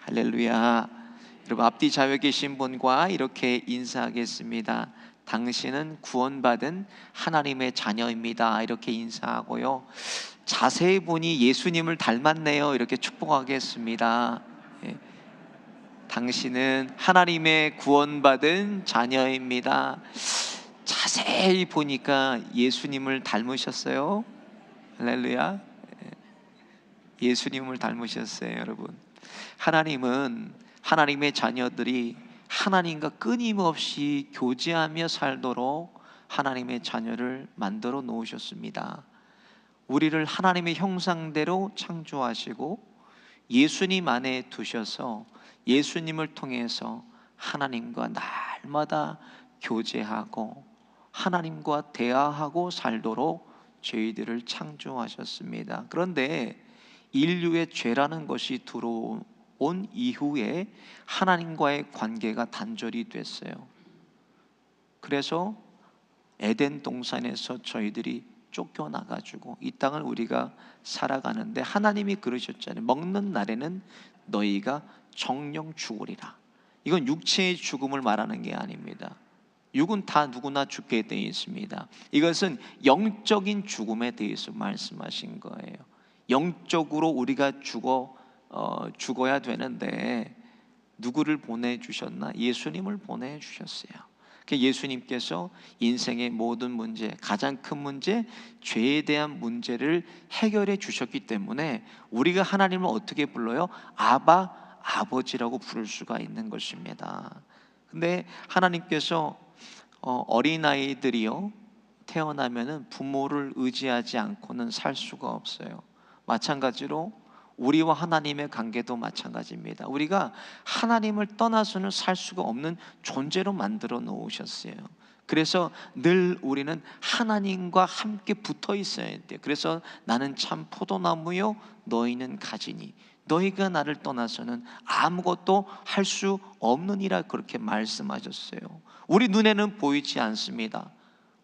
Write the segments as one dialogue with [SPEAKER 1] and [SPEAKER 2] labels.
[SPEAKER 1] 할렐루야. 여러분, 앞뒤 좌우에 계신 분과 이렇게 인사하겠습니다. 당신은 구원받은 하나님의 자녀입니다. 이렇게 인사하고요, 자세히 보니 예수님을 닮았네요. 이렇게 축복하겠습니다. 예. 당신은 하나님의 구원받은 자녀입니다. 자세히 보니까 예수님을 닮으셨어요. 할렐루야. 예수님을 닮으셨어요. 여러분, 하나님은 하나님의 자녀들이 하나님과 끊임없이 교제하며 살도록 하나님의 자녀를 만들어 놓으셨습니다. 우리를 하나님의 형상대로 창조하시고 예수님 안에 두셔서 예수님을 통해서 하나님과 날마다 교제하고 하나님과 대화하고 살도록 저희들을 창조하셨습니다. 그런데 인류의 죄라는 것이 들어온 이후에 하나님과의 관계가 단절이 됐어요. 그래서 에덴 동산에서 저희들이 쫓겨나가지고 이 땅을 우리가 살아가는데, 하나님이 그러셨잖아요. 먹는 날에는 너희가 정령 죽으리라. 이건 육체의 죽음을 말하는 게 아닙니다. 육은 다 누구나 죽게 되어 있습니다. 이것은 영적인 죽음에 대해서 말씀하신 거예요. 영적으로 우리가 죽어야 되는데 누구를 보내주셨나? 예수님을 보내주셨어요. 예수님께서 인생의 모든 문제, 가장 큰 문제, 죄에 대한 문제를 해결해 주셨기 때문에 우리가 하나님을 어떻게 불러요? 아바, 아버지라고 부를 수가 있는 것입니다. 근데 하나님께서 어린아이들이요, 태어나면은 부모를 의지하지 않고는 살 수가 없어요. 마찬가지로 우리와 하나님의 관계도 마찬가지입니다. 우리가 하나님을 떠나서는 살 수가 없는 존재로 만들어 놓으셨어요. 그래서 늘 우리는 하나님과 함께 붙어 있어야 돼요. 그래서 나는 참 포도나무요 너희는 가지니 너희가 나를 떠나서는 아무것도 할 수 없느니라, 그렇게 말씀하셨어요. 우리 눈에는 보이지 않습니다.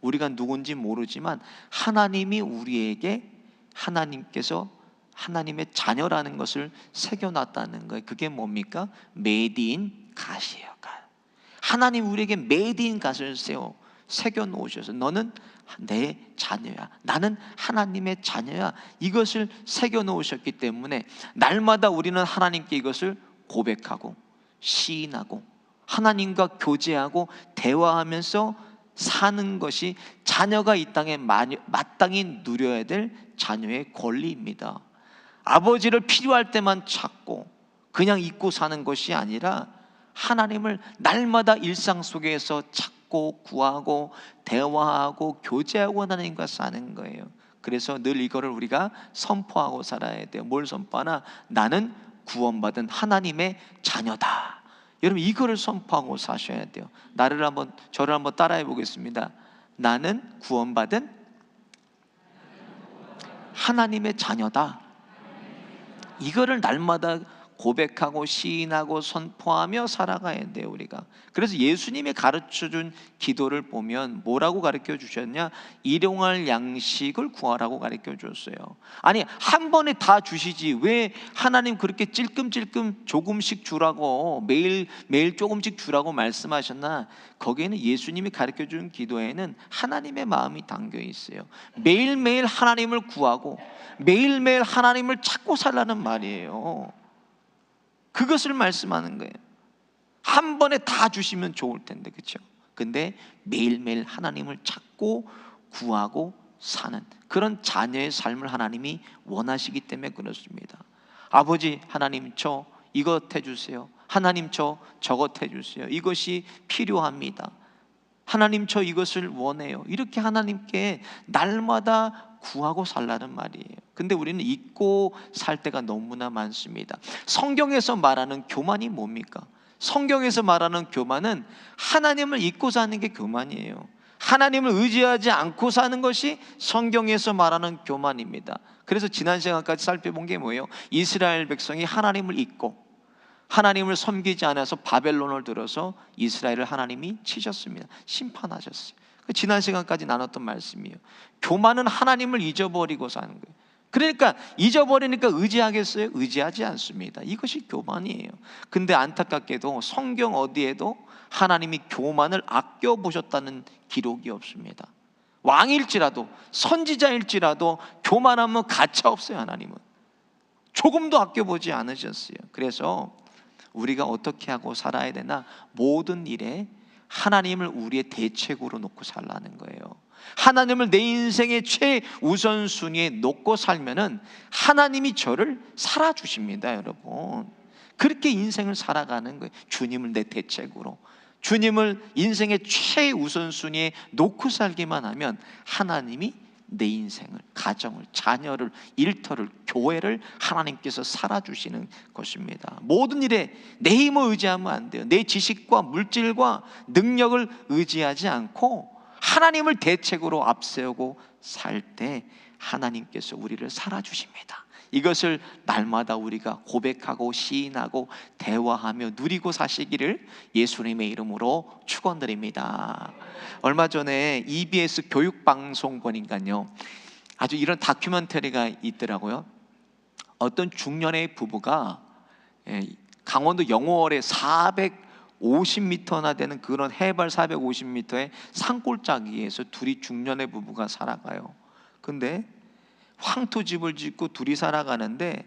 [SPEAKER 1] 우리가 누군지 모르지만 하나님이 우리에게, 하나님께서 하나님의 자녀라는 것을 새겨놨다는 거예요. 그게 뭡니까? 메이드 인 갓이에요. 하나님 우리에게 메이드 인 갓을 새겨놓으셔서 너는 내 자녀야, 나는 하나님의 자녀야, 이것을 새겨놓으셨기 때문에 날마다 우리는 하나님께 이것을 고백하고 시인하고 하나님과 교제하고 대화하면서 사는 것이 자녀가 이 땅에 마땅히 누려야 될 자녀의 권리입니다. 아버지를 필요할 때만 찾고 그냥 잊고 사는 것이 아니라 하나님을 날마다 일상 속에서 찾고 구하고 대화하고 교제하고 하나님과 사는 거예요. 그래서 늘 이거를 우리가 선포하고 살아야 돼요. 뭘 선포하나? 나는 구원받은 하나님의 자녀다. 여러분, 이거를 선포하고 사셔야 돼요. 저를 한번 따라해 보겠습니다. 나는 구원받은 하나님의 자녀다. 이거를 날마다 고백하고 시인하고 선포하며 살아가야 돼요, 우리가. 그래서 예수님이 가르쳐준 기도를 보면 뭐라고 가르쳐 주셨냐? 일용할 양식을 구하라고 가르쳐 줬어요. 아니, 한 번에 다 주시지 왜 하나님 그렇게 찔끔찔끔 조금씩 주라고, 매일 조금씩 주라고 말씀하셨나? 거기에는 예수님이 가르쳐 준 기도에는 하나님의 마음이 담겨 있어요. 매일매일 하나님을 구하고 매일매일 하나님을 찾고 살라는 말이에요. 그것을 말씀하는 거예요. 한 번에 다 주시면 좋을 텐데, 그렇죠? 근데 매일매일 하나님을 찾고 구하고 사는 그런 자녀의 삶을 하나님이 원하시기 때문에 그렇습니다. 아버지 하나님, 저 이것 해주세요. 하나님, 저 저것 해주세요. 이것이 필요합니다. 하나님, 저 이것을 원해요. 이렇게 하나님께 날마다 구하고 살라는 말이에요. 근데 우리는 잊고 살 때가 너무나 많습니다. 성경에서 말하는 교만이 뭡니까? 성경에서 말하는 교만은 하나님을 잊고 사는 게 교만이에요. 하나님을 의지하지 않고 사는 것이 성경에서 말하는 교만입니다. 그래서 지난 시간까지 살펴본 게 뭐예요? 이스라엘 백성이 하나님을 잊고 하나님을 섬기지 않아서 바벨론을 들어서 이스라엘을 하나님이 치셨습니다. 심판하셨어요. 지난 시간까지 나눴던 말씀이에요. 교만은 하나님을 잊어버리고 사는 거예요. 그러니까 잊어버리니까 의지하겠어요? 의지하지 않습니다. 이것이 교만이에요. 근데 안타깝게도 성경 어디에도 하나님이 교만을 아껴보셨다는 기록이 없습니다. 왕일지라도 선지자일지라도 교만하면 가차 없어요. 하나님은 조금도 아껴보지 않으셨어요. 그래서 우리가 어떻게 하고 살아야 되나? 모든 일에 하나님을 우리의 대책으로 놓고 살라는 거예요. 하나님을 내 인생의 최우선순위에 놓고 살면은 하나님이 저를 살아주십니다, 여러분. 그렇게 인생을 살아가는 거예요. 주님을 내 대책으로, 주님을 인생의 최우선순위에 놓고 살기만 하면 하나님이 내 인생을, 가정을, 자녀를, 일터를, 교회를 하나님께서 살아주시는 것입니다. 모든 일에 내 힘을 의지하면 안 돼요. 내 지식과 물질과 능력을 의지하지 않고 하나님을 대책으로 앞세우고 살 때 하나님께서 우리를 살아주십니다. 이것을 날마다 우리가 고백하고 시인하고 대화하며 누리고 사시기를 예수님의 이름으로 축원드립니다. 얼마 전에 EBS 교육방송 보니까요, 아주 이런 다큐멘터리가 있더라고요. 어떤 중년의 부부가 강원도 영월에 450m나 되는 그런 해발 450m의 산골짜기에서 둘이 중년의 부부가 살아가요. 근데 황토집을 짓고 둘이 살아가는데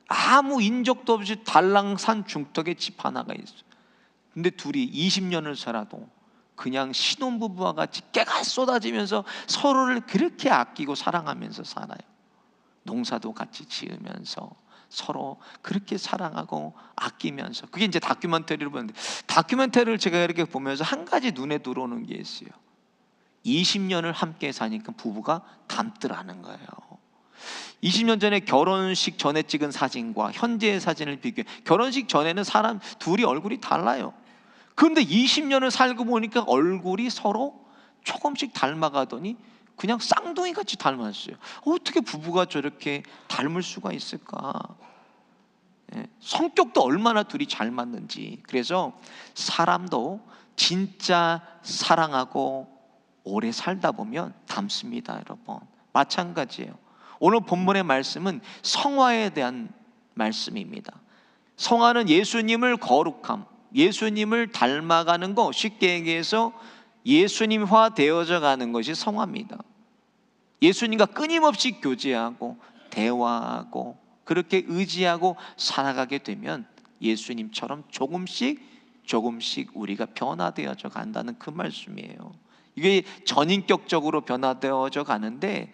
[SPEAKER 1] 아무 인적도 없이 달랑산 중턱에 집 하나가 있어요. 근데 둘이 20년을 살아도 그냥 신혼부부와 같이 깨가 쏟아지면서 서로를 그렇게 아끼고 사랑하면서 살아요. 농사도 같이 지으면서 서로 그렇게 사랑하고 아끼면서. 그게 이제 다큐멘터리를 보는데, 다큐멘터리를 제가 이렇게 보면서 한 가지 눈에 들어오는 게 있어요. 20년을 함께 사니까 부부가 닮더라는 거예요. 20년 전에 결혼식 전에 찍은 사진과 현재의 사진을 비교해. 결혼식 전에는 사람 둘이 얼굴이 달라요. 그런데 20년을 살고 보니까 얼굴이 서로 조금씩 닮아가더니 그냥 쌍둥이 같이 닮았어요. 어떻게 부부가 저렇게 닮을 수가 있을까? 성격도 얼마나 둘이 잘 맞는지. 그래서 사람도 진짜 사랑하고 오래 살다 보면 닮습니다, 여러분. 마찬가지예요. 오늘 본문의 말씀은 성화에 대한 말씀입니다. 성화는 예수님을 거룩함, 예수님을 닮아가는 것, 쉽게 얘기해서 예수님화 되어져 가는 것이 성화입니다. 예수님과 끊임없이 교제하고 대화하고 그렇게 의지하고 살아가게 되면 예수님처럼 조금씩 우리가 변화되어져 간다는 그 말씀이에요. 이게 전인격적으로 변화되어져 가는데,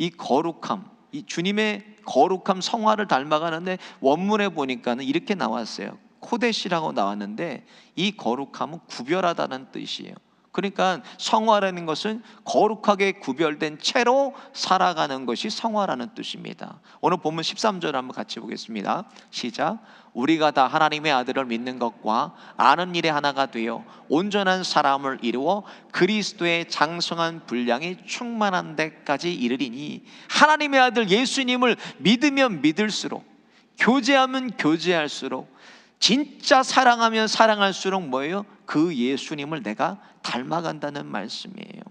[SPEAKER 1] 이 거룩함, 이 주님의 거룩함 성화를 닮아가는데 원문에 보니까는 이렇게 나왔어요. 코데시라고 나왔는데 이 거룩함은 구별하다는 뜻이에요. 그러니까 성화라는 것은 거룩하게 구별된 채로 살아가는 것이 성화라는 뜻입니다. 오늘 본문 13절 한번 같이 보겠습니다. 시작. 우리가 다 하나님의 아들을 믿는 것과 아는 일에 하나가 되어 온전한 사람을 이루어 그리스도의 장성한 분량이 충만한 데까지 이르리니, 하나님의 아들 예수님을 믿으면 믿을수록, 교제하면 교제할수록, 진짜 사랑하면 사랑할수록 뭐예요? 그 예수님을 내가 닮아간다는 말씀이에요.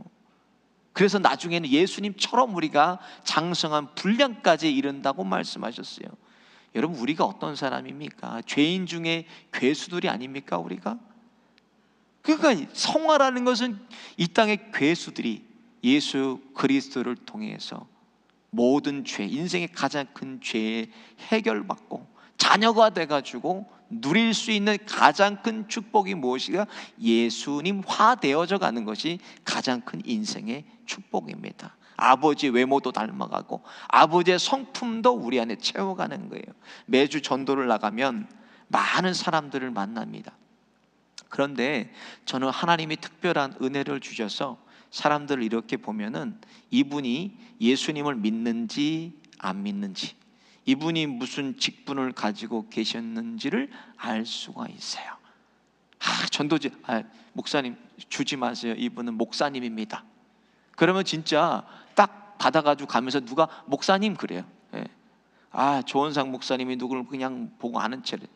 [SPEAKER 1] 그래서 나중에는 예수님처럼 우리가 장성한 분량까지 이른다고 말씀하셨어요. 여러분, 우리가 어떤 사람입니까? 죄인 중에 괴수들이 아닙니까, 우리가? 그러니까 성화라는 것은 이 땅의 괴수들이 예수 그리스도를 통해서 모든 죄, 인생의 가장 큰 죄에 해결받고 자녀가 돼가지고 누릴 수 있는 가장 큰 축복이 무엇이가? 예수님화 되어져 가는 것이 가장 큰 인생의 축복입니다. 아버지 외모도 닮아가고 아버지의 성품도 우리 안에 채워가는 거예요. 매주 전도를 나가면 많은 사람들을 만납니다. 그런데 저는 하나님이 특별한 은혜를 주셔서 사람들을 이렇게 보면은 이분이 예수님을 믿는지 안 믿는지, 이분이 무슨 직분을 가지고 계셨는지를 알 수가 있어요. 전도지, 목사님 주지 마세요. 이분은 목사님입니다. 그러면 진짜 딱 받아가지고 가면서 누가 목사님 그래요. 조원상 목사님이 누구를 그냥 보고 아는 채를,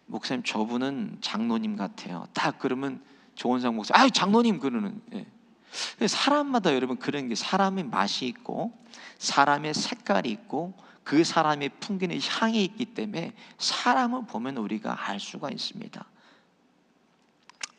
[SPEAKER 1] 목사님 저분은 장로님 같아요. 딱 그러면 조원상 목사, 장로님 그러는. 사람마다 여러분 그런 게 사람의 맛이 있고 사람의 색깔이 있고 그 사람의 풍기는 향이 있기 때문에 사람을 보면 우리가 알 수가 있습니다.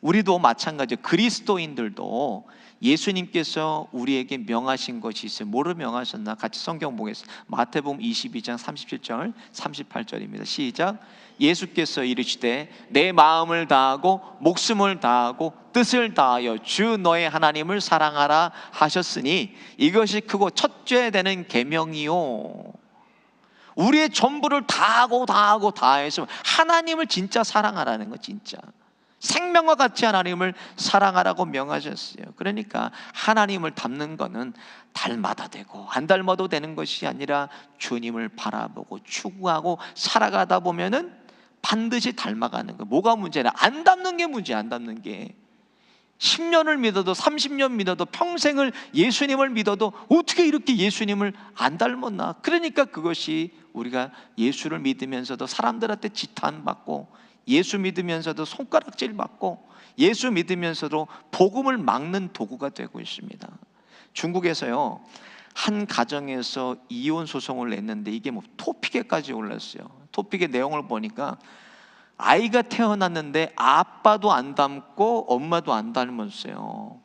[SPEAKER 1] 우리도 마찬가지예요. 그리스도인들도 예수님께서 우리에게 명하신 것이 있어요. 뭐를 명하셨나? 같이 성경 보겠습니다. 마태복음 22장 37절 38절입니다. 시작. 예수께서 이르시되 내 마음을 다하고 목숨을 다하고 뜻을 다하여 주 너의 하나님을 사랑하라 하셨으니 이것이 크고 첫째 되는 계명이요. 우리의 전부를 다해서 하나님을 진짜 사랑하라는 거. 진짜 생명과 같이 하나님을 사랑하라고 명하셨어요. 그러니까 하나님을 닮는 거는 닮아도 되고 안 닮아도 되는 것이 아니라 주님을 바라보고 추구하고 살아가다 보면은 반드시 닮아가는 거. 뭐가 문제냐? 안 닮는 게 문제야. 안 닮는 게 10년을 믿어도 30년 믿어도 평생을 예수님을 믿어도 어떻게 이렇게 예수님을 안 닮았나? 그러니까 그것이 우리가 예수를 믿으면서도 사람들한테 지탄받고 예수 믿으면서도 손가락질 받고 예수 믿으면서도 복음을 막는 도구가 되고 있습니다. 중국에서요 한 가정에서 이혼 소송을 냈는데 이게 뭐 토픽에까지 올랐어요. 토픽의 내용을 보니까 아이가 태어났는데 아빠도 안 닮고 엄마도 안 닮았어요.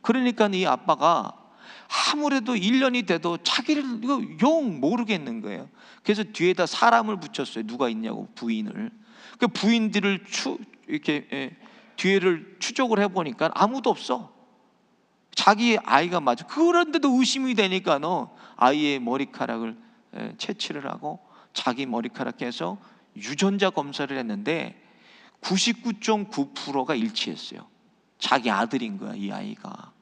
[SPEAKER 1] 그러니까 이 아빠가 아무래도 1년이 돼도 자기를 영 모르겠는 거예요. 그래서 뒤에다 사람을 붙였어요. 누가 있냐고, 부인을. 그 부인들을 이렇게 뒤에를 추적을 해보니까 아무도 없어. 자기 아이가 맞아. 그런데도 의심이 되니까 아이의 머리카락을 채취를 하고 자기 머리카락에서 유전자 검사를 했는데 99.9%가 일치했어요. 자기 아들인 거야, 이 아이가.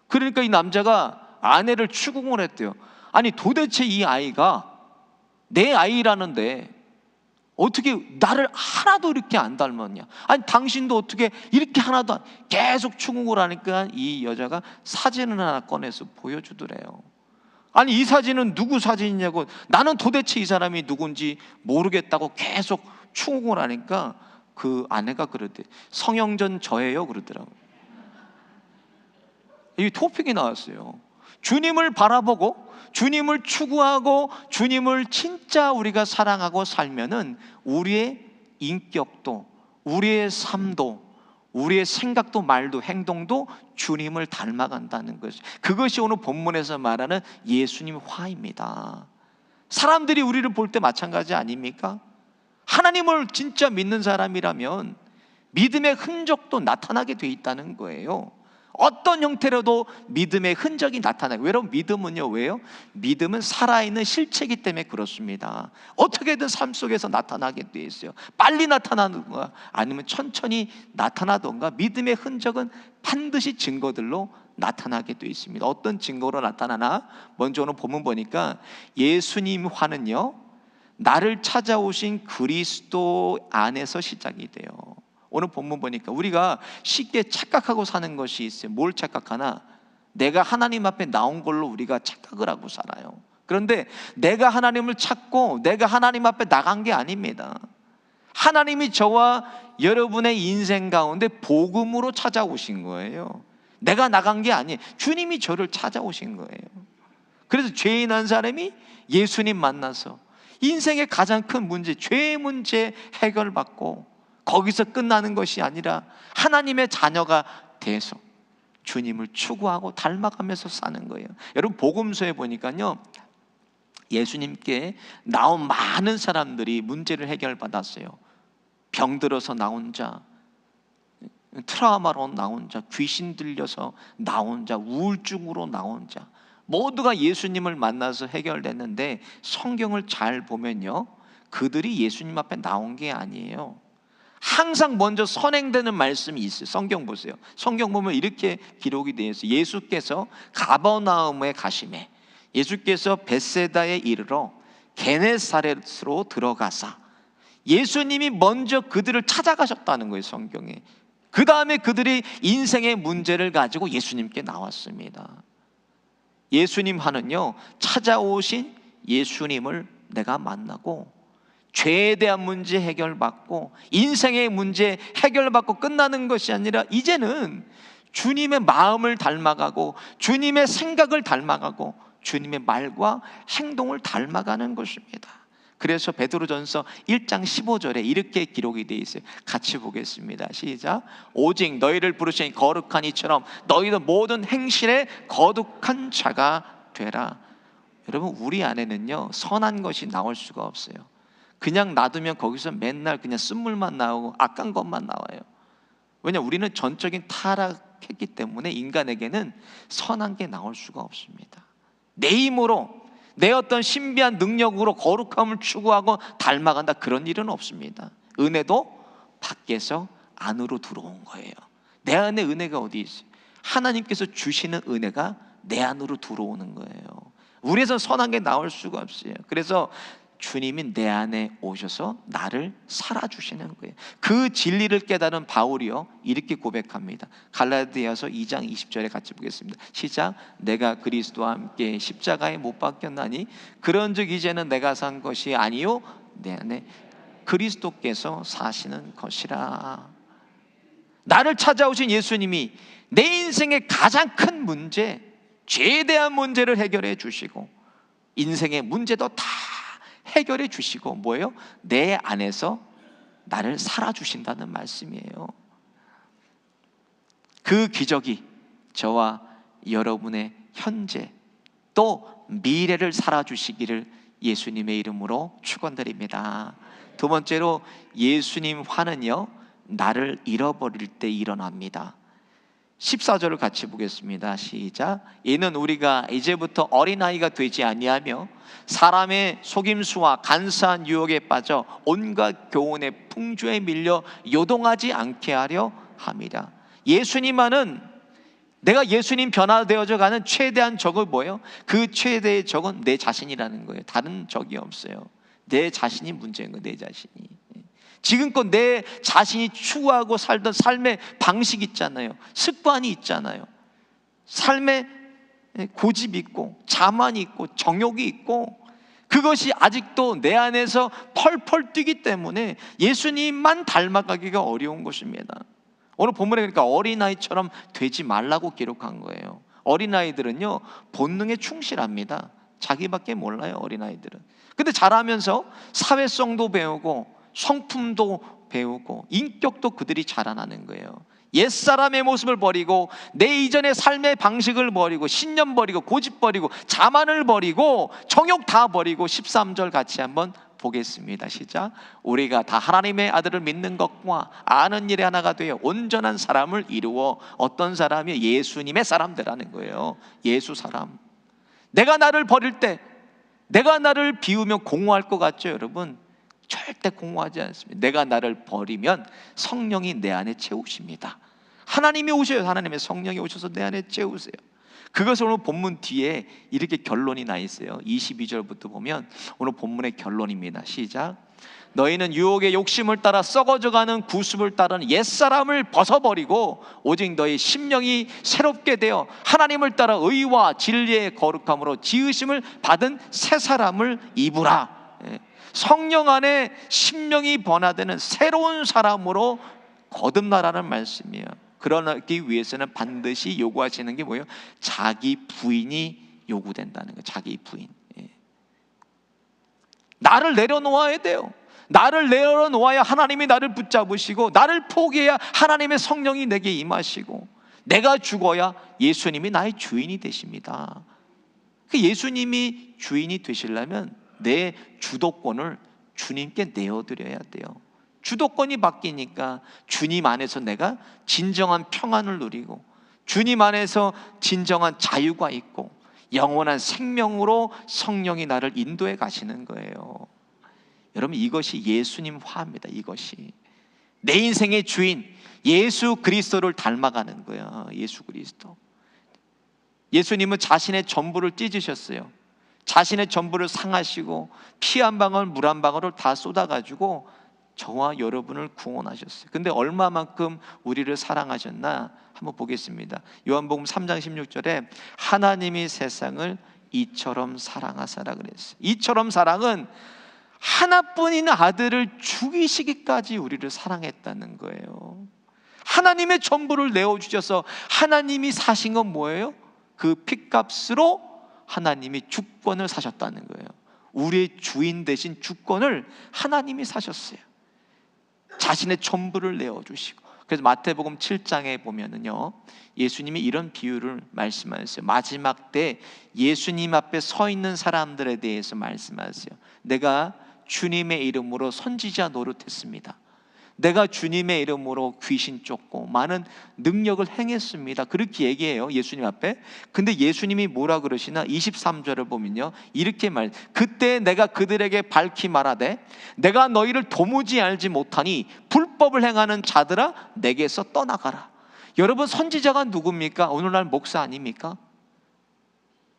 [SPEAKER 1] 그러니까 이 남자가 아내를 추궁을 했대요. 아니 도대체 이 아이가 내 아이라는데 어떻게 나를 하나도 이렇게 안 닮았냐? 아니 당신도 어떻게 이렇게 하나도 계속 추궁을 하니까 이 여자가 사진을 하나 꺼내서 보여주더래요. 아니 이 사진은 누구 사진이냐고. 나는 도대체 이 사람이 누군지 모르겠다고 계속 추궁을 하니까 그 아내가 그러대. 성형전 저예요 그러더라고요. 이 토픽이 나왔어요. 주님을 바라보고 주님을 추구하고 주님을 진짜 우리가 사랑하고 살면은 우리의 인격도 우리의 삶도 우리의 생각도 말도 행동도 주님을 닮아간다는 것이, 그것이 오늘 본문에서 말하는 예수님 화입니다. 사람들이 우리를 볼 때 마찬가지 아닙니까? 하나님을 진짜 믿는 사람이라면 믿음의 흔적도 나타나게 돼 있다는 거예요. 어떤 형태로도 믿음의 흔적이 나타나요. 여러분 믿음은요 왜요? 믿음은 살아있는 실체이기 때문에 그렇습니다. 어떻게든 삶 속에서 나타나게 돼 있어요. 빨리 나타나는가 아니면 천천히 나타나던가 믿음의 흔적은 반드시 증거들로 나타나게 돼 있습니다. 어떤 증거로 나타나나? 먼저 오늘 본문 보니까 예수님 화는요 나를 찾아오신 그리스도 안에서 시작이 돼요. 오늘 본문 보니까 우리가 쉽게 착각하고 사는 것이 있어요. 뭘 착각하나? 내가 하나님 앞에 나온 걸로 우리가 착각을 하고 살아요. 그런데 내가 하나님을 찾고 내가 하나님 앞에 나간 게 아닙니다. 하나님이 저와 여러분의 인생 가운데 복음으로 찾아오신 거예요. 내가 나간 게 아니에요. 주님이 저를 찾아오신 거예요. 그래서 죄인 한 사람이 예수님 만나서 인생의 가장 큰 문제, 죄의 문제 해결받고 거기서 끝나는 것이 아니라 하나님의 자녀가 돼서 주님을 추구하고 닮아가면서 사는 거예요. 여러분 복음서에 보니까요 예수님께 나온 많은 사람들이 문제를 해결받았어요. 병들어서 나온 자, 트라우마로 나온 자, 귀신 들려서 나온 자, 우울증으로 나온 자, 모두가 예수님을 만나서 해결됐는데 성경을 잘 보면요 그들이 예수님 앞에 나온 게 아니에요. 항상 먼저 선행되는 말씀이 있어요. 성경 보세요. 성경 보면 이렇게 기록이 되어 있어요. 예수께서 가버나움에 가심에 예수께서 벳세다에 이르러 게네사렛으로 들어가사 예수님이 먼저 그들을 찾아가셨다는 거예요. 성경에. 그 다음에 그들이 인생의 문제를 가지고 예수님께 나왔습니다. 예수님 하는요 찾아오신 예수님을 내가 만나고 죄에 대한 문제 해결받고 인생의 문제 해결받고 끝나는 것이 아니라 이제는 주님의 마음을 닮아가고 주님의 생각을 닮아가고 주님의 말과 행동을 닮아가는 것입니다. 그래서 베드로전서 1장 15절에 이렇게 기록이 되어 있어요. 같이 보겠습니다. 시작. 오직 너희를 부르신 거룩한 이처럼 너희도 모든 행실에 거룩한 자가 되라. 여러분, 우리 안에는요 선한 것이 나올 수가 없어요. 그냥 놔두면 거기서 맨날 그냥 쓴물만 나오고 악한 것만 나와요. 왜냐, 우리는 전적인 타락했기 때문에 인간에게는 선한 게 나올 수가 없습니다. 내 힘으로, 내 어떤 신비한 능력으로 거룩함을 추구하고 닮아간다, 그런 일은 없습니다. 은혜도 밖에서 안으로 들어온 거예요. 내 안에 은혜가 어디 있어요? 하나님께서 주시는 은혜가 내 안으로 들어오는 거예요. 우리에서 선한 게 나올 수가 없어요. 그래서 주님이 내 안에 오셔서 나를 살아주시는 거예요. 그 진리를 깨달은 바울이요 이렇게 고백합니다. 갈라디아서 2장 20절에 같이 보겠습니다. 시작. 내가 그리스도와 함께 십자가에 못 박혔나니 그런즉 이제는 내가 산 것이 아니요 내 안에 그리스도께서 사시는 것이라. 나를 찾아오신 예수님이 내 인생의 가장 큰 문제, 죄에 대한 문제를 해결해 주시고 인생의 문제도 다 해결해 주시고 뭐예요? 내 안에서 나를 살아주신다는 말씀이에요. 그 기적이 저와 여러분의 현재 또 미래를 살아주시기를 예수님의 이름으로 축원드립니다. 두 번째로, 예수님 화는요 나를 잃어버릴 때 일어납니다. 14절을 같이 보겠습니다. 시작. 이는 우리가 이제부터 어린아이가 되지 아니하며 사람의 속임수와 간사한 유혹에 빠져 온갖 교훈의 풍조에 밀려 요동하지 않게 하려 함이라. 예수님만은, 내가 예수님 변화되어져 가는 최대한 적은 뭐예요? 그 최대의 적은 내 자신이라는 거예요. 다른 적이 없어요. 내 자신이 문제인 거예요. 내 자신이. 지금껏 내 자신이 추구하고 살던 삶의 방식이 있잖아요. 습관이 있잖아요. 삶에 고집이 있고 자만이 있고 정욕이 있고 그것이 아직도 내 안에서 펄펄 뛰기 때문에 예수님만 닮아가기가 어려운 것입니다. 오늘 본문에 그러니까 어린아이처럼 되지 말라고 기록한 거예요. 어린아이들은요 본능에 충실합니다. 자기밖에 몰라요, 어린아이들은. 근데 자라면서 사회성도 배우고 성품도 배우고 인격도 그들이 자라나는 거예요. 옛사람의 모습을 버리고 내 이전의 삶의 방식을 버리고 신념 버리고 고집 버리고 자만을 버리고 정욕 다 버리고 13절 같이 한번 보겠습니다. 시작. 우리가 다 하나님의 아들을 믿는 것과 아는 일에 하나가 되어 온전한 사람을 이루어. 어떤 사람이? 예수님의 사람들하는 거예요. 예수 사람. 내가 나를 버릴 때, 내가 나를 비우면 공허할 것 같죠 여러분? 절대 공허하지 않습니다. 내가 나를 버리면 성령이 내 안에 채우십니다. 하나님이 오셔요. 하나님의 성령이 오셔서 내 안에 채우세요. 그것을 오늘 본문 뒤에 이렇게 결론이 나 있어요. 22절부터 보면 오늘 본문의 결론입니다. 시작. 너희는 유혹의 욕심을 따라 썩어져가는 구습을 따르는 옛사람을 벗어버리고 오직 너희 심령이 새롭게 되어 하나님을 따라 의와 진리의 거룩함으로 지으심을 받은 새 사람을 입으라. 성령 안에 심령이 변화되는 새로운 사람으로 거듭나라는 말씀이에요. 그러기 위해서는 반드시 요구하시는 게 뭐예요? 자기 부인이 요구된다는 거예요. 자기 부인. 나를 내려놓아야 돼요. 나를 내려놓아야 하나님이 나를 붙잡으시고, 나를 포기해야 하나님의 성령이 내게 임하시고, 내가 죽어야 예수님이 나의 주인이 되십니다. 예수님이 주인이 되시려면 내 주도권을 주님께 내어드려야 돼요. 주도권이 바뀌니까 주님 안에서 내가 진정한 평안을 누리고 주님 안에서 진정한 자유가 있고 영원한 생명으로 성령이 나를 인도해 가시는 거예요. 여러분, 이것이 예수님 화입니다. 이것이 내 인생의 주인 예수 그리스도를 닮아가는 거예요. 예수 그리스도. 예수님은 자신의 전부를 찢으셨어요. 자신의 전부를 상하시고 피 한 방울 물 한 방울을 다 쏟아가지고 저와 여러분을 구원하셨어요. 근데 얼마만큼 우리를 사랑하셨나 한번 보겠습니다. 요한복음 3장 16절에 하나님이 세상을 이처럼 사랑하사라 그랬어요. 이처럼 사랑은 하나뿐인 아들을 죽이시기까지 우리를 사랑했다는 거예요. 하나님의 전부를 내어주셔서 하나님이 사신 건 뭐예요? 그 핏값으로 하나님이 주권을 사셨다는 거예요. 우리의 주인 대신 주권을 하나님이 사셨어요. 자신의 전부를 내어주시고. 그래서 마태복음 7장에 보면은요, 예수님이 이런 비유를 말씀하셨어요. 마지막 때 예수님 앞에 서 있는 사람들에 대해서 말씀하세요. 내가 주님의 이름으로 선지자 노릇했습니다. 내가 주님의 이름으로 귀신 쫓고 많은 능력을 행했습니다. 그렇게 얘기해요, 예수님 앞에. 근데 예수님이 뭐라 그러시나? 23절을 보면요, 이렇게 그때 내가 그들에게 밝히 말하되 내가 너희를 도무지 알지 못하니 불법을 행하는 자들아 내게서 떠나가라. 여러분, 선지자가 누굽니까? 오늘날 목사 아닙니까?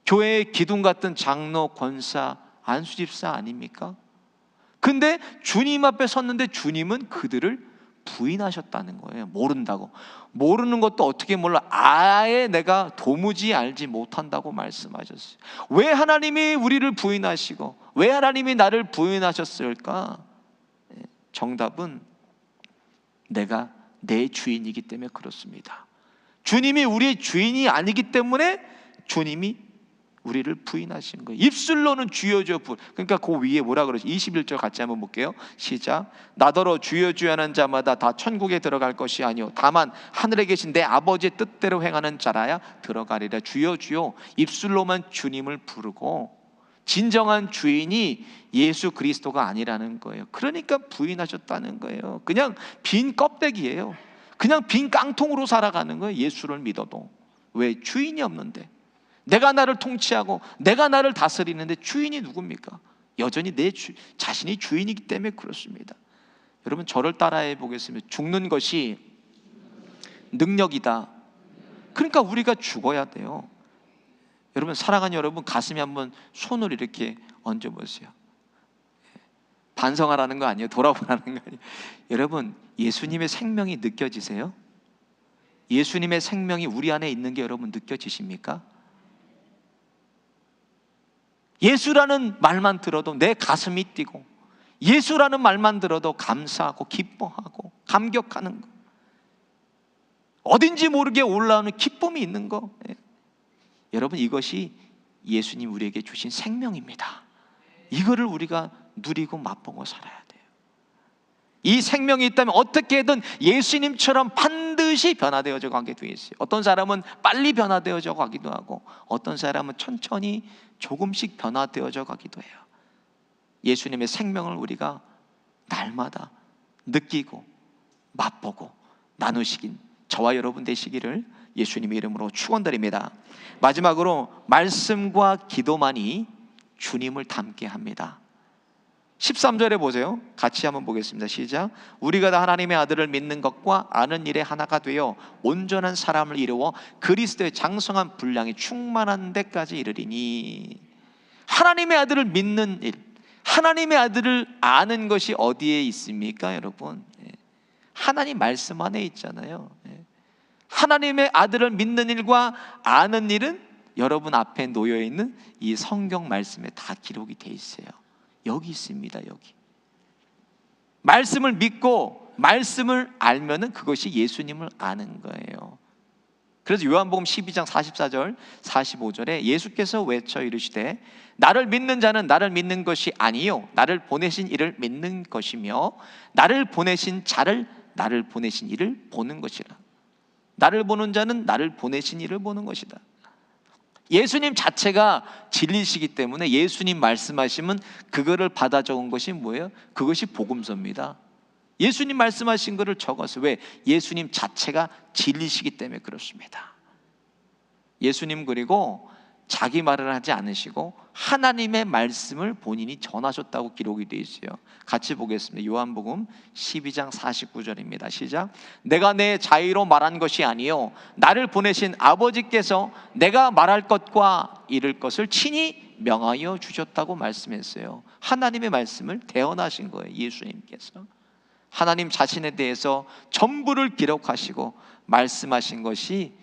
[SPEAKER 1] 교회의 기둥 같은 장로, 권사, 안수집사 아닙니까? 근데 주님 앞에 섰는데 주님은 그들을 부인하셨다는 거예요. 모른다고. 모르는 것도 어떻게 몰라? 아예 내가 도무지 알지 못한다고 말씀하셨어요. 왜 하나님이 우리를 부인하시고 왜 하나님이 나를 부인하셨을까? 정답은 내가 내 주인이기 때문에 그렇습니다. 주님이 우리의 주인이 아니기 때문에 주님이 우리를 부인하신 거예요. 입술로는 주여 주여 그러니까 그 위에 뭐라 그러지? 21절 같이 한번 볼게요. 시작. 나더러 주여 주여 하는 자마다 다 천국에 들어갈 것이 아니요 다만 하늘에 계신 내 아버지의 뜻대로 행하는 자라야 들어가리라. 주여 주여. 입술로만 주님을 부르고 진정한 주인이 예수 그리스도가 아니라는 거예요. 그러니까 부인하셨다는 거예요. 그냥 빈 껍데기예요. 그냥 빈 깡통으로 살아가는 거예요. 예수를 믿어도. 왜? 주인이 없는데. 내가 나를 통치하고 내가 나를 다스리는데 주인이 누굽니까? 여전히 내 자신이 주인이기 때문에 그렇습니다. 여러분, 저를 따라해 보겠습니다. 죽는 것이 능력이다. 그러니까 우리가 죽어야 돼요. 여러분, 사랑하는 여러분, 가슴에 한번 손을 이렇게 얹어보세요. 반성하라는 거 아니에요. 돌아보라는 거 아니에요. 여러분, 예수님의 생명이 느껴지세요? 예수님의 생명이 우리 안에 있는 게 여러분 느껴지십니까? 예수라는 말만 들어도 내 가슴이 뛰고, 예수라는 말만 들어도 감사하고 기뻐하고 감격하는 거, 어딘지 모르게 올라오는 기쁨이 있는 거. 여러분, 이것이 예수님 우리에게 주신 생명입니다. 이거를 우리가 누리고 맛보고 살아야 돼요. 이 생명이 있다면 어떻게든 예수님처럼 반드시 변화되어져 가게 되어 있어요. 어떤 사람은 빨리 변화되어져 가기도 하고 어떤 사람은 천천히 조금씩 변화되어져 가기도 해요. 예수님의 생명을 우리가 날마다 느끼고 맛보고 나누시긴 저와 여러분 되시기를 예수님의 이름으로 축원드립니다. 마지막으로 말씀과 기도만이 주님을 닮게 합니다. 13절에 보세요. 같이 한번 보겠습니다. 시작. 우리가 다 하나님의 아들을 믿는 것과 아는 일에 하나가 되어 온전한 사람을 이루어 그리스도의 장성한 분량이 충만한 데까지 이르리니. 하나님의 아들을 믿는 일, 하나님의 아들을 아는 것이 어디에 있습니까, 여러분? 하나님 말씀 안에 있잖아요. 하나님의 아들을 믿는 일과 아는 일은 여러분 앞에 놓여 있는 이 성경 말씀에 다 기록이 돼 있어요. 여기 있습니다. 여기. 말씀을 믿고 말씀을 알면은 그것이 예수님을 아는 거예요. 그래서 요한복음 12장 44절 45절에 예수께서 외쳐 이르시되 나를 믿는 자는 나를 믿는 것이 아니요 나를 보내신 이를 믿는 것이며 나를 보내신 자를 나를 보내신 이를 보는 것이라. 나를 보는 자는 나를 보내신 이를 보는 것이다. 예수님 자체가 진리시기 때문에 예수님 말씀하시면 그거를 받아 적은 것이 뭐예요? 그것이 복음서입니다. 예수님 말씀하신 거를 적어서. 왜? 예수님 자체가 진리시기 때문에 그렇습니다. 예수님 그리고 자기 말을 하지 않으시고 하나님의 말씀을 본인이 전하셨다고 기록이 되어 있어요. 같이 보겠습니다. 요한복음 12장 49절입니다. 시작. 내가 내 자의로 말한 것이 아니요 나를 보내신 아버지께서 내가 말할 것과 이를 것을 친히 명하여 주셨다고 말씀했어요. 하나님의 말씀을 대언하신 거예요. 예수님께서 하나님 자신에 대해서 전부를 기록하시고 말씀하신 것이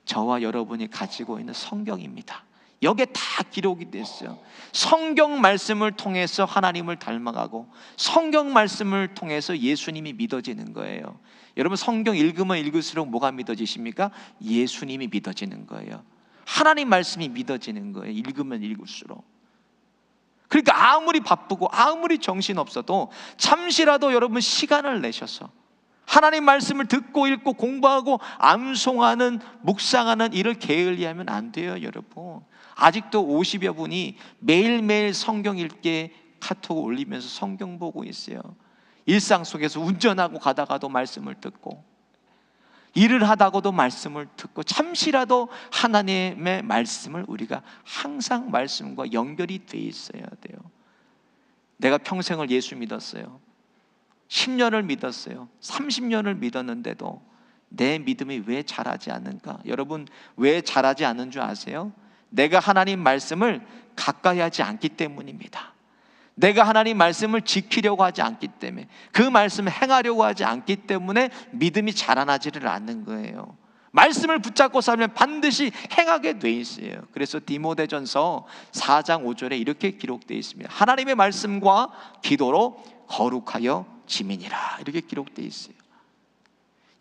[SPEAKER 1] 저와 여러분이 가지고 있는 성경입니다. 여기에 다 기록이 됐어요. 성경 말씀을 통해서 하나님을 닮아가고 성경 말씀을 통해서 예수님이 믿어지는 거예요. 여러분, 성경 읽으면 읽을수록 뭐가 믿어지십니까? 예수님이 믿어지는 거예요. 하나님 말씀이 믿어지는 거예요. 읽으면 읽을수록. 그러니까 아무리 바쁘고 아무리 정신없어도 잠시라도 여러분 시간을 내셔서 하나님 말씀을 듣고 읽고 공부하고 암송하는, 묵상하는 일을 게을리하면 안 돼요. 여러분, 아직도 50여 분이 매일매일 성경 읽게 카톡 올리면서 성경 보고 있어요. 일상 속에서 운전하고 가다가도 말씀을 듣고, 일을 하다가도 말씀을 듣고, 잠시라도 하나님의 말씀을 우리가 항상 말씀과 연결이 돼 있어야 돼요. 내가 평생을 예수 믿었어요. 10년을 믿었어요. 30년을 믿었는데도 내 믿음이 왜 자라지 않는가? 여러분, 왜 자라지 않는 줄 아세요? 내가 하나님 말씀을 가까이 하지 않기 때문입니다. 내가 하나님 말씀을 지키려고 하지 않기 때문에, 그 말씀을 행하려고 하지 않기 때문에 믿음이 자라나지를 않는 거예요. 말씀을 붙잡고 살면 반드시 행하게 돼 있어요. 그래서 디모데전서 4장 5절에 이렇게 기록되어 있습니다. 하나님의 말씀과 기도로 거룩하여 지민이라, 이렇게 기록되어 있어요.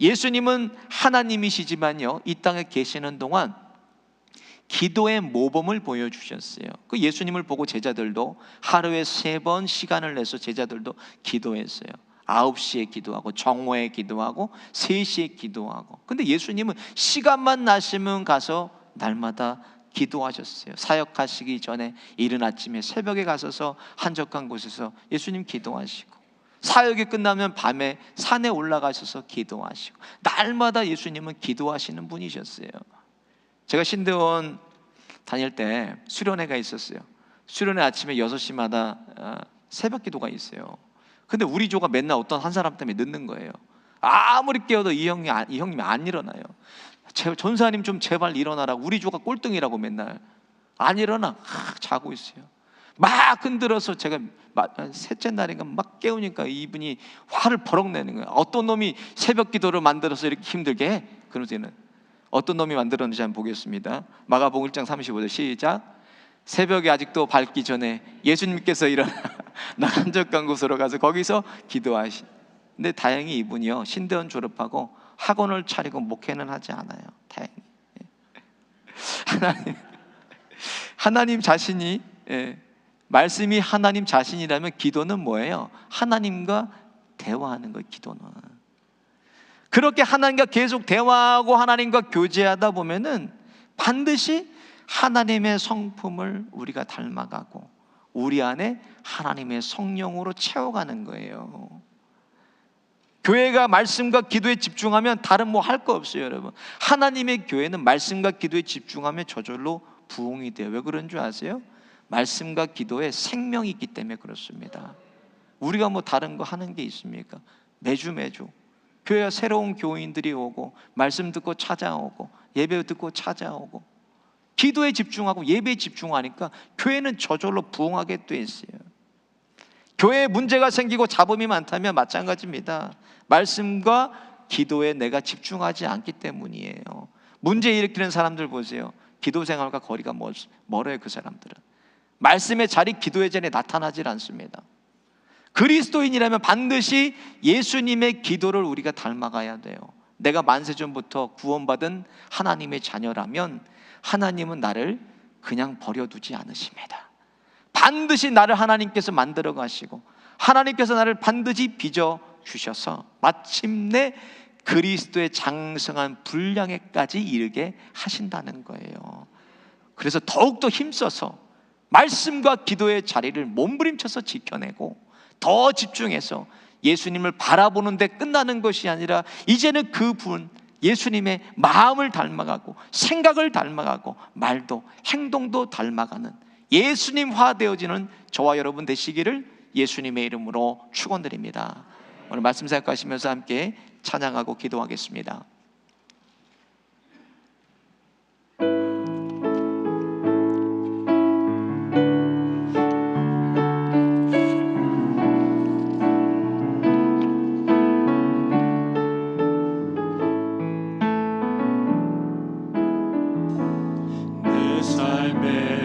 [SPEAKER 1] 예수님은 하나님이시지만요, 이 땅에 계시는 동안 기도의 모범을 보여주셨어요. 그 예수님을 보고 제자들도 하루에 3번 시간을 내서 제자들도 기도했어요. 9시에 기도하고, 정오에 기도하고, 3시에 기도하고. 근데 예수님은 시간만 나시면 가서 날마다 기도하셨어요. 사역하시기 전에 이른 아침에 새벽에 가셔서 한적한 곳에서 예수님 기도하시고, 사역이 끝나면 밤에 산에 올라가셔서 기도하시고, 날마다 예수님은 기도하시는 분이셨어요. 제가 신대원 다닐 때 수련회가 있었어요. 수련회 아침에 6시마다 새벽 기도가 있어요. 근데 우리 조가 맨날 어떤 한 사람 때문에 늦는 거예요. 아무리 깨워도 이 형님이 안 일어나요. 전사님 좀 제발 일어나라고. 우리 조가 꼴등이라고 맨날 안 일어나. 자고 있어요. 막 흔들어서 제가 셋째 날인가 막 깨우니까 이분이 화를 버럭 내는 거예요. 어떤 놈이 새벽 기도를 만들어서 이렇게 힘들게 해? 그러지는 어떤 놈이 만들었는지 한번 보겠습니다. 마가복음 1장 35절 시작. 새벽에 아직도 밝기 전에 예수님께서 일어나 한적한 곳으로 가서 거기서 기도하시. 근데 다행히 이분이요, 신대원 졸업하고 학원을 차리고 목회는 하지 않아요. 다행히 하나님 자신이, 말씀이 하나님 자신이라면 기도는 뭐예요? 하나님과 대화하는 거예요. 기도는 그렇게 하나님과 계속 대화하고 하나님과 교제하다 보면은 반드시 하나님의 성품을 우리가 닮아가고 우리 안에 하나님의 성령으로 채워가는 거예요. 교회가 말씀과 기도에 집중하면 다른 뭐 할 거 없어요. 여러분, 하나님의 교회는 말씀과 기도에 집중하면 저절로 부흥이 돼요. 왜 그런 줄 아세요? 말씀과 기도에 생명이 있기 때문에 그렇습니다. 우리가 뭐 다른 거 하는 게 있습니까? 매주 교회에 새로운 교인들이 오고, 말씀 듣고 찾아오고, 예배 듣고 찾아오고, 기도에 집중하고 예배에 집중하니까 교회는 저절로 부흥하게 돼 있어요. 교회에 문제가 생기고 잡음이 많다면 마찬가지입니다. 말씀과 기도에 내가 집중하지 않기 때문이에요. 문제 일으키는 사람들 보세요. 기도 생활과 거리가 멀어요. 그 사람들은 말씀의 자리, 기도의 자리에 나타나질 않습니다. 그리스도인이라면 반드시 예수님의 기도를 우리가 닮아가야 돼요. 내가 만세전부터 구원받은 하나님의 자녀라면 하나님은 나를 그냥 버려두지 않으십니다. 반드시 나를 하나님께서 만들어 가시고 하나님께서 나를 반드시 빚어 주셔서 마침내 그리스도의 장성한 분량에까지 이르게 하신다는 거예요. 그래서 더욱더 힘써서 말씀과 기도의 자리를 몸부림쳐서 지켜내고 더 집중해서 예수님을 바라보는 데 끝나는 것이 아니라 이제는 그분 예수님의 마음을 닮아가고 생각을 닮아가고 말도 행동도 닮아가는 예수님화 되어지는 저와 여러분 되시기를 예수님의 이름으로 축원드립니다. 오늘 말씀 생각하시면서 함께 찬양하고 기도하겠습니다.
[SPEAKER 2] 삶의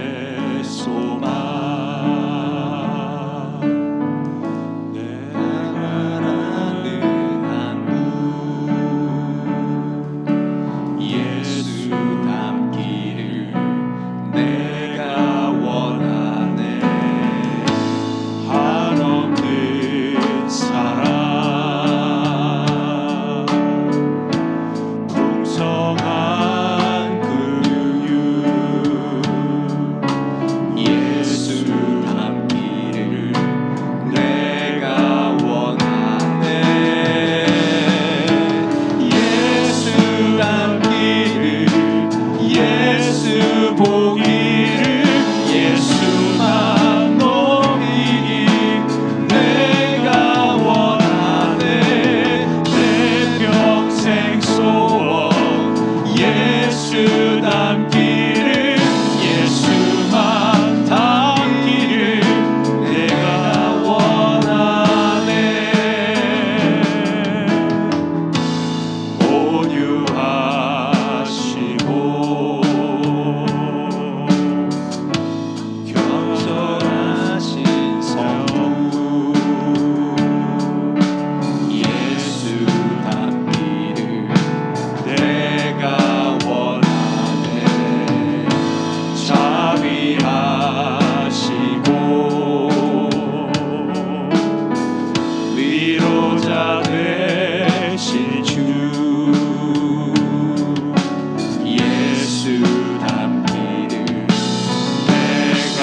[SPEAKER 2] 되실 주 예수 닮기를 내가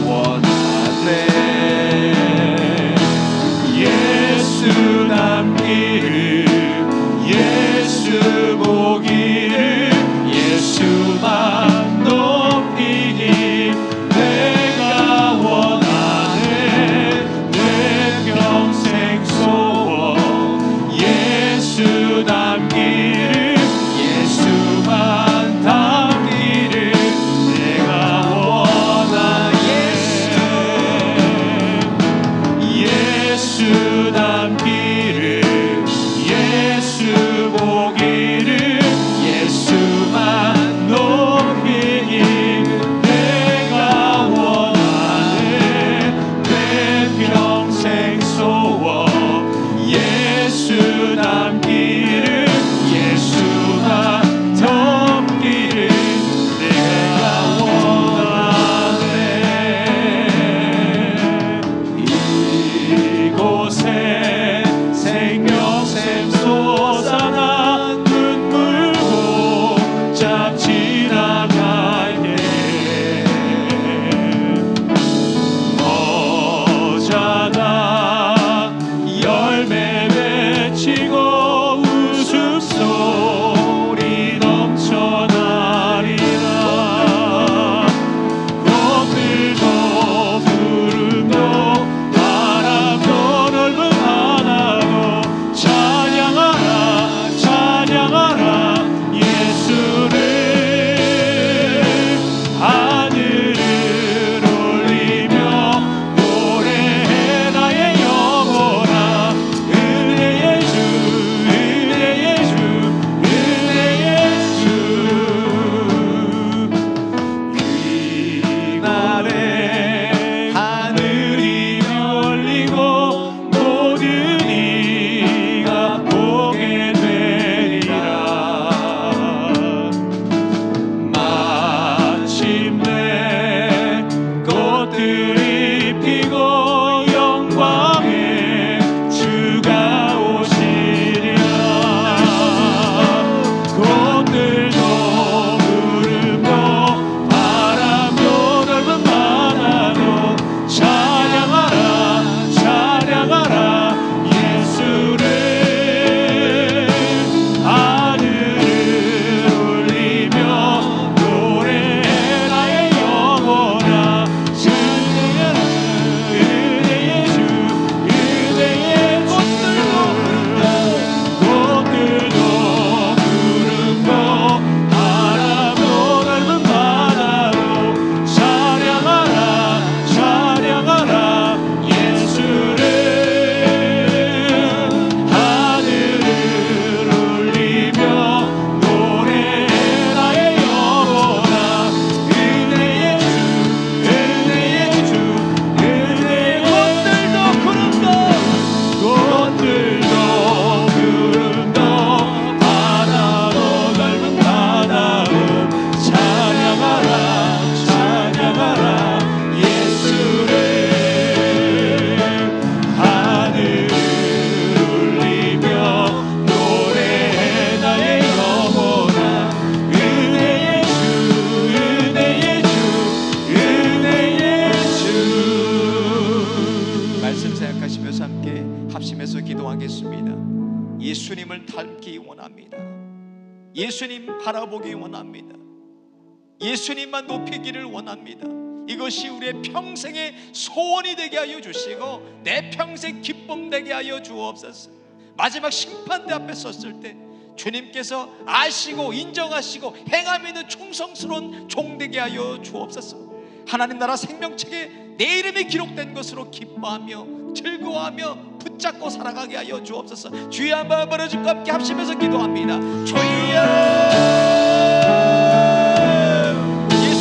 [SPEAKER 2] 원하네 예수 닮기를 예수 보기를 예수만 높이기 내가 원하네 내 평생 소원 예수 닮기를 예수만 닮기를 내가 원하네 예수 닮기를 예수 보기를 예수만 높이기 내가 원하네 내 평생 소원 예수 닮기를 예수만 닮기를 내가 원하네 이곳에 생명샘 솟아나 눈물 곧잘 지나가네 어자나 열매 맺히고 웃음소리 넘쳐나리라 꽃들도 푸르고 바람도 넓은 바다도 찬양하라 찬양하라 예수를 하늘을 올리며 노래해 나의 영혼아 은혜의 주 은혜의 주 은혜의 주 그날에 하늘이 열리고 모든 이가 보게 되리라 마침내 꽃들이 피고 영광의 주가 오시리라 꽃들도 부르고 바람도 넓은 바다도 찬양하라 찬양하라 예수를 하늘을 올리며 노래해 나의 영혼아 은혜의 주 은혜의 주 꽃들도 부르고 바람도 넓은 바다도 찬양하라 찬양하라 예수를 하늘을 올리며 노래해 나의 영혼아 은혜의 주 은혜의 주 은혜의 꽃들도 구름도 바다도 넓은 바다도 찬양하라 찬양하라 예수를 하늘을 올리며 노래해 나의 영혼아 은혜의 주 은혜의 주 은혜의 주 말씀 생각하시면서 함께 합심해서 기도하겠습니다. 예수님을 닮기 원합니다. 예수님 바라보기 원합니다. 예수님만 높이기를 원합니다. 이것이 우리의 평생의 소원이 되게 하여 주시고 내 평생 기쁨 되게 하여 주옵소서. 마지막 심판대 앞에 섰을 때 주님께서 아시고 인정하시고 행함 있는 충성스러운 종 되게 하여 주옵소서. 하나님 나라 생명책에 내 이름이 기록된 것으로 기뻐하며 즐거워하며 붙잡고 살아가게 하여 주옵소서. 주여 한번 부르짖고 함께 합심해서 기도합니다. 주여